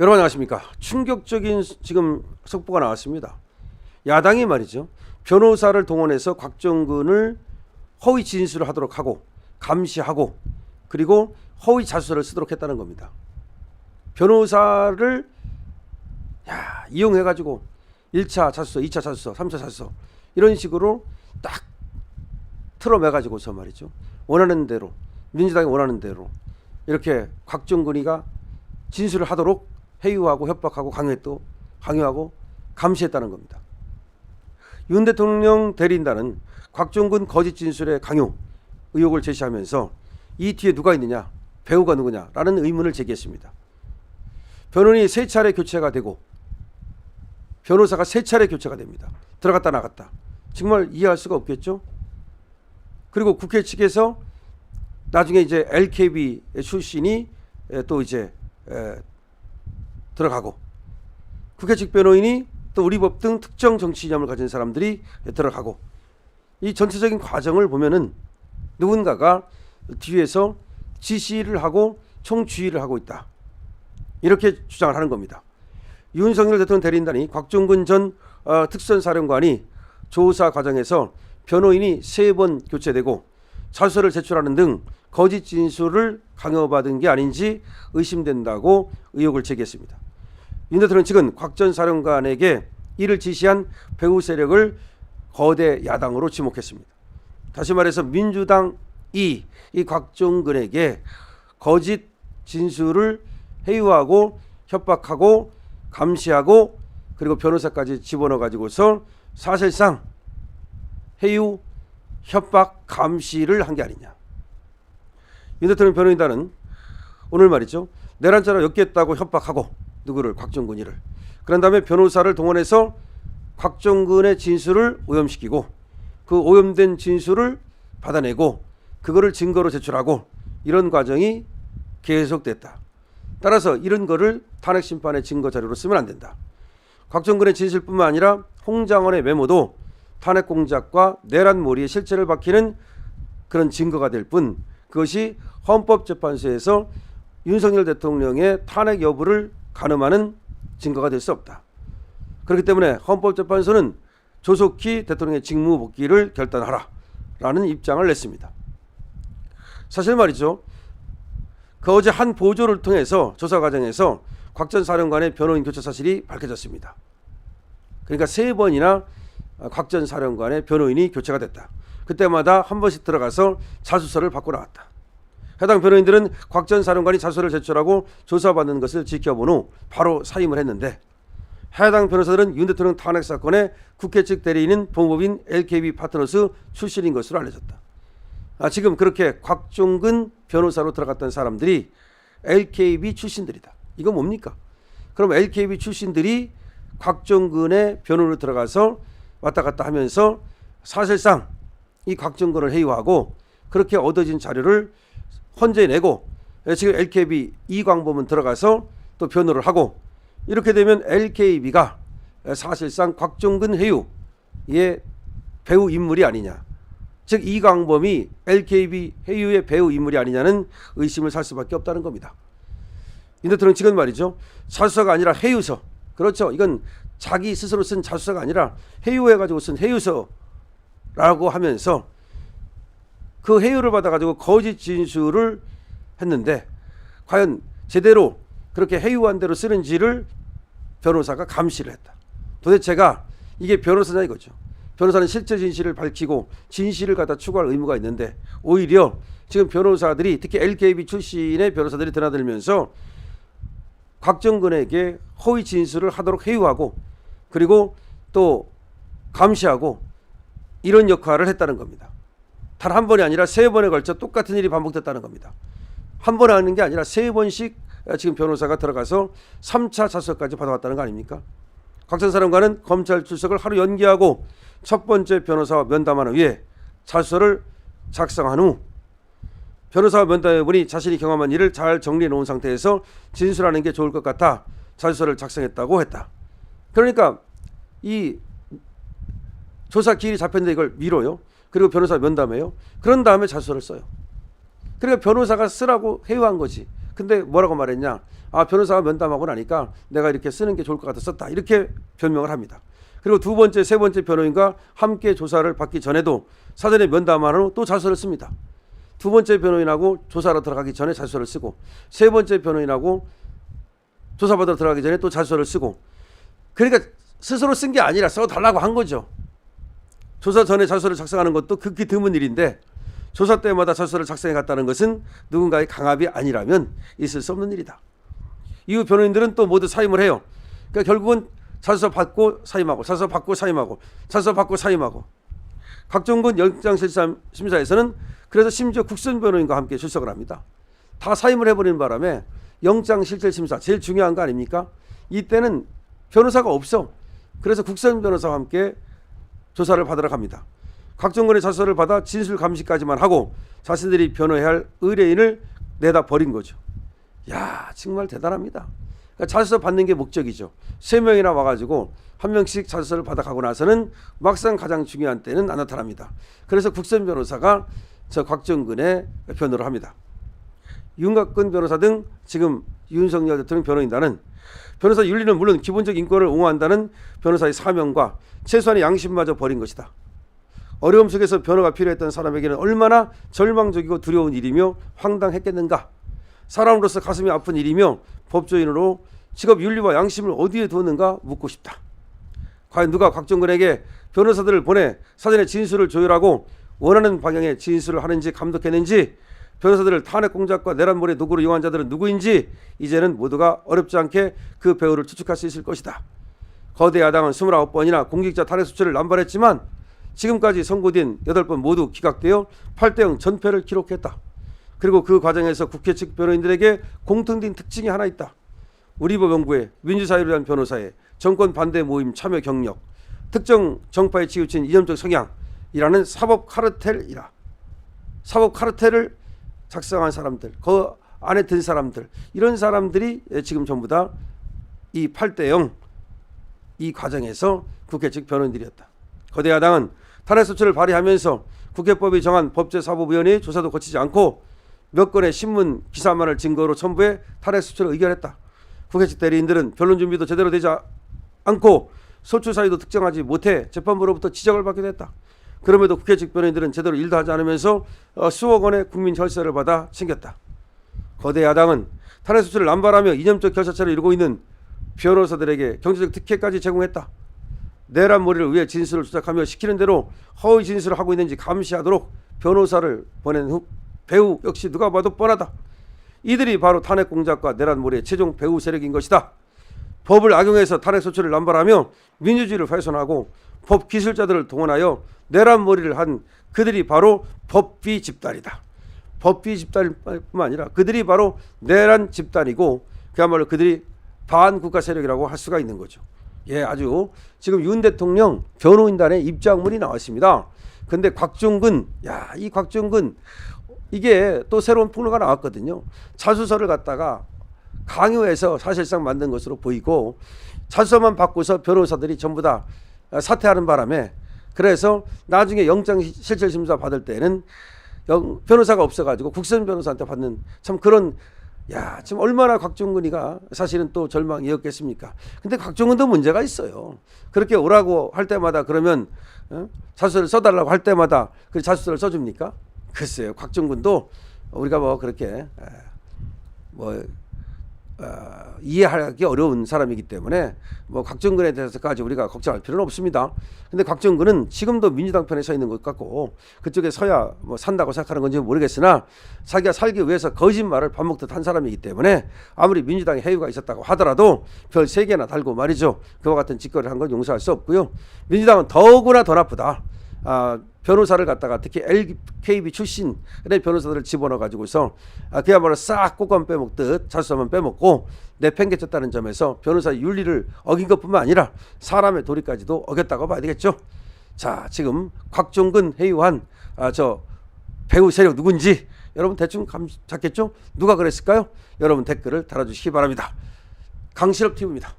여러분 안녕하십니까. 충격적인 지금 속보가 나왔습니다. 야당이 말이죠, 변호사를 동원해서 곽정근을 허위 진술을 하도록 하고 감시하고 그리고 허위 자수서를 쓰도록 했다는 겁니다. 변호사를 이용해 가지고 1차 자수서, 2차 자수서, 3차 자수서 이런 식으로 딱 틀어매 가지고서 말이죠, 원하는 대로, 민주당이 원하는 대로 이렇게 곽정근이가 진술을 하도록 회유하고 협박하고 강요하고 감시했다는 겁니다. 윤 대통령 대리인단은 곽정근 거짓 진술의 강요 의혹을 제시하면서 이 뒤에 누가 있느냐, 배우가 누구냐라는 의문을 제기했습니다. 변호인이 3차례 교체가 되고 변호사가 3차례 교체가 됩니다. 들어갔다 나갔다. 정말 이해할 수가 없겠죠. 그리고 국회 측에서 나중에 이제 LKB 출신이 또 이제 들어가고, 국회 측 변호인이 또 우리 법 등 특정 정치 이념을 가진 사람들이 들어가고, 이 전체적인 과정을 보면은 누군가가 뒤에서 지시를 하고 총주의를 하고 있다, 이렇게 주장을 하는 겁니다. 윤석열 대통령 대리인단이 곽정근 전 특수사령관이 조사 과정에서 변호인이 3번 교체되고 자수서를 제출하는 등 거짓 진술을 강요받은 게 아닌지 의심된다고 의혹을 제기했습니다. 윤 대통령 측은 곽 전 사령관에게 이를 지시한 배후 세력을 거대 야당으로 지목했습니다. 다시 말해서 민주당이 이 곽정근에게 거짓 진술을 회유하고 협박하고 감시하고 그리고 변호사까지 집어넣어 가지고서 사실상 회유, 협박, 감시를 한 게 아니냐. 윤 대통령 변호인단은 오늘 말이죠, 내란죄로 엮겠다고 협박하고 누구를, 곽정근이를, 그런 다음에 변호사를 동원해서 곽정근의 진술을 오염시키고 그 오염된 진술을 받아내고 그거를 증거로 제출하고 이런 과정이 계속됐다. 따라서 이런 거를 탄핵 심판의 증거 자료로 쓰면 안 된다. 곽정근의 진술뿐만 아니라 홍장원의 메모도 탄핵 공작과 내란몰이의 실체를 밝히는 그런 증거가 될 뿐, 그것이 헌법재판소에서 윤석열 대통령의 탄핵 여부를 가늠하는 증거가 될 수 없다. 그렇기 때문에 헌법재판소는 조속히 대통령의 직무 복귀를 결단하라라는 입장을 냈습니다. 사실 말이죠, 그 어제 한 보조를 통해서 조사 과정에서 곽 전 사령관의 변호인 교체 사실이 밝혀졌습니다. 그러니까 3번이나 곽 전 사령관의 변호인이 교체가 됐다. 그때마다 한 번씩 들어가서 자수서를 받고 나왔다. 해당 변호인들은 곽 전 사령관이 자수서를 제출하고 조사받는 것을 지켜본 후 바로 사임을 했는데, 해당 변호사들은 윤 대통령 탄핵 사건의 국회 측 대리인인 법무법인 LKB 파트너스 출신인 것으로 알려졌다. 지금 그렇게 곽정근 변호사로 들어갔던 사람들이 LKB 출신들이다. 이건 뭡니까? 그럼 LKB 출신들이 곽정근의 변호로 들어가서 왔다 갔다 하면서 사실상 이 곽정근을 회유하고 그렇게 얻어진 자료를 헌재내고 지금 LKB 이광범은 들어가서 또 변호를 하고, 이렇게 되면 LKB가 사실상 곽정근 회유의 배후 인물이 아니냐, 즉 이광범이 LKB 회유의 배후 인물이 아니냐는 의심을 살 수밖에 없다는 겁니다. 윤 대통령 측은 말이죠, 자수서가 아니라 회유서, 그렇죠, 이건 자기 스스로 쓴 자수서가 아니라 회유해가지고 쓴 회유서라고 하면서 그 회유를 받아가지고 거짓 진술을 했는데 과연 제대로 그렇게 회유한 대로 쓰는지를 변호사가 감시를 했다. 도대체가 이게 변호사냐 이거죠. 변호사는 실제 진실을 밝히고 진실을 갖다 추구할 의무가 있는데, 오히려 지금 변호사들이, 특히 LKB 출신의 변호사들이 드나들면서 곽정근에게 허위 진술을 하도록 회유하고 그리고 또 감시하고 이런 역할을 했다는 겁니다. 단 한 번이 아니라 3번에 걸쳐 똑같은 일이 반복됐다는 겁니다. 한 번 하는 게 아니라 3번씩 지금 변호사가 들어가서 3차 자수서까지 받아왔다는 거 아닙니까? 곽 전 사령관은 검찰 출석을 하루 연기하고 첫 번째 변호사와 면담하는 후에 자수서를 작성한 후 변호사와 면담해보니 자신이 경험한 일을 잘 정리해 놓은 상태에서 진술하는 게 좋을 것 같아 자수서를 작성했다고 했다. 그러니까 이 조사 기일이 잡혔는데 이걸 미뤄요. 그리고 변호사 면담해요. 그런 다음에 자수서를 써요. 그러니까 변호사가 쓰라고 회유한 거지. 근데 뭐라고 말했냐? 변호사가 면담하고 나니까 내가 이렇게 쓰는 게 좋을 것 같아 썼다. 이렇게 변명을 합니다. 그리고 두 번째, 세 번째 변호인과 함께 조사를 받기 전에도 사전에 면담한 후 또 자소를 씁니다. 두 번째 변호인하고 조사로 들어가기 전에 자소를 쓰고, 세 번째 변호인하고 조사받으러 들어가기 전에 또 자소를 쓰고, 그러니까 스스로 쓴 게 아니라 써달라고 한 거죠. 조사 전에 자소를 작성하는 것도 극히 드문 일인데, 조사 때마다 자소를 작성해 갔다는 것은 누군가의 강압이 아니라면 있을 수 없는 일이다. 이후 변호인들은 또 모두 사임을 해요. 그러니까 결국은 자소 받고 사임하고, 자소 받고 사임하고, 자소 받고 사임하고. 곽종근 영장실질심사에서는 그래서 심지어 국선 변호인과 함께 출석을 합니다. 다 사임을 해버리는 바람에 영장실질심사 제일 중요한 거 아닙니까? 이때는 변호사가 없어. 그래서 국선 변호사와 함께 조사를 받으러 갑니다. 곽종근의 자소를 받아 진술 감시까지만 하고 자신들이 변호해야 할 의뢰인을 내다 버린 거죠. 야, 정말 대단합니다. 그러니까 자소 받는 게 목적이죠. 3명이나 와가지고 한 명씩 자소를 받아가고 나서는 막상 가장 중요한 때는 안 나타납니다. 그래서 국선 변호사가 저 곽종근의 변호를 합니다. 윤곽근 변호사 등 지금 윤석열 대통령 변호인단은 변호사 윤리는 물론 기본적 인권을 옹호한다는 변호사의 사명과 최소한의 양심마저 버린 것이다. 어려움 속에서 변호가 필요했던 사람에게는 얼마나 절망적이고 두려운 일이며 황당했겠는가. 사람으로서 가슴이 아픈 일이며 법조인으로 직업 윤리와 양심을 어디에 두었는가 묻고 싶다. 과연 누가 곽종근에게 변호사들을 보내 사전에 진술을 조율하고 원하는 방향의 진술을 하는지 감독했는지, 변호사들을 탄핵 공작과 내란몰이 도구로 이용한 자들은 누구인지 이제는 모두가 어렵지 않게 그 배후를 추측할 수 있을 것이다. 거대 야당은 29번이나 공직자 탄핵 수출을 남발했지만 지금까지 선고된 8번 모두 기각되어 8대0 전패를 기록했다. 그리고 그 과정에서 국회 측 변호인들에게 공통된 특징이 하나 있다. 우리 법 연구에 민주사회를 위한 변호사의 정권 반대 모임 참여 경력, 특정 정파에 치우친 이념적 성향이라는 사법 카르텔이라. 사법 카르텔을 작성한 사람들, 그 안에 든 사람들, 이런 사람들이 지금 전부 다 이 8대0 이 과정에서 국회 측 변호인들이었다. 거대 야당은 탄핵 소추를 발의하면서 국회법이 정한 법제사법위원회의 조사도 거치지 않고 몇 건의 신문 기사만을 증거로 첨부해 탄핵 소추를 의결했다. 국회 측 대리인들은 변론 준비도 제대로 되지 않고 소추 사유도 특정하지 못해 재판부로부터 지적을 받기도 했다. 그럼에도 국회 측 변호인들은 제대로 일도 하지 않으면서 수억 원의 국민 혈세를 받아 챙겼다. 거대 야당은 탄핵 소추를 남발하며 이념적 결사체를 이루고 있는 변호사들에게 경제적 특혜까지 제공했다. 내란몰이를 위해 진술을 조작하며 시키는 대로 허위 진술을 하고 있는지 감시하도록 변호사를 보낸 후 배후 역시 누가 봐도 뻔하다. 이들이 바로 탄핵 공작과 내란몰이의 최종 배후 세력인 것이다. 법을 악용해서 탄핵 소추를 남발하며 민주주의를 훼손하고 법 기술자들을 동원하여 내란몰이를 한 그들이 바로 법비 집단이다. 법비 집단뿐만 아니라 그들이 바로 내란 집단이고 그야말로 그들이 반국가 세력이라고 할 수가 있는 거죠. 예, 아주 지금 윤 대통령 변호인단의 입장문이 나왔습니다. 근데 곽종근, 야, 이 곽종근 이게 또 새로운 폭로가 나왔거든요. 자수서를 갖다가 강요해서 사실상 만든 것으로 보이고 자수서만 받고서 변호사들이 전부 다 사퇴하는 바람에 그래서 나중에 영장실질심사 받을 때는 변호사가 없어가지고 국선 변호사한테 받는 참 그런, 야, 지금 얼마나 곽종근이가 사실은 또 절망이었겠습니까? 근데 곽종근도 문제가 있어요. 그렇게 오라고 할 때마다 그러면 자수서를 써달라고 할 때마다 그 자수서를 써줍니까? 글쎄요. 곽종근도 우리가 뭐 그렇게 이해하기 어려운 사람이기 때문에 뭐 곽종근에 대해서까지 우리가 걱정할 필요는 없습니다. 근데 곽종근은 지금도 민주당 편에 서 있는 것 같고 그쪽에 서야 뭐 산다고 생각하는 건지 모르겠으나 자기가 살기 위해서 거짓말을 밥 먹듯 한 사람이기 때문에 아무리 민주당에 해유가 있었다고 하더라도 별 3개나 달고 말이죠. 그와 같은 짓거리를 한 건 용서할 수 없고요. 민주당은 더구나 더 나쁘다. 변호사를 갖다가 특히 LKB 출신의 변호사들을 집어넣어 가지고서 그야말로 싹 꽃감 빼먹듯 자수서만 빼먹고 내팽개쳤다는 점에서 변호사 윤리를 어긴 것뿐만 아니라 사람의 도리까지도 어겼다고 봐야 되겠죠. 자, 지금 곽종근 해유한 저 배우 세력 누군지 여러분 대충 감 잡겠죠? 누가 그랬을까요? 여러분 댓글을 달아주시기 바랍니다. 강실업 TV입니다.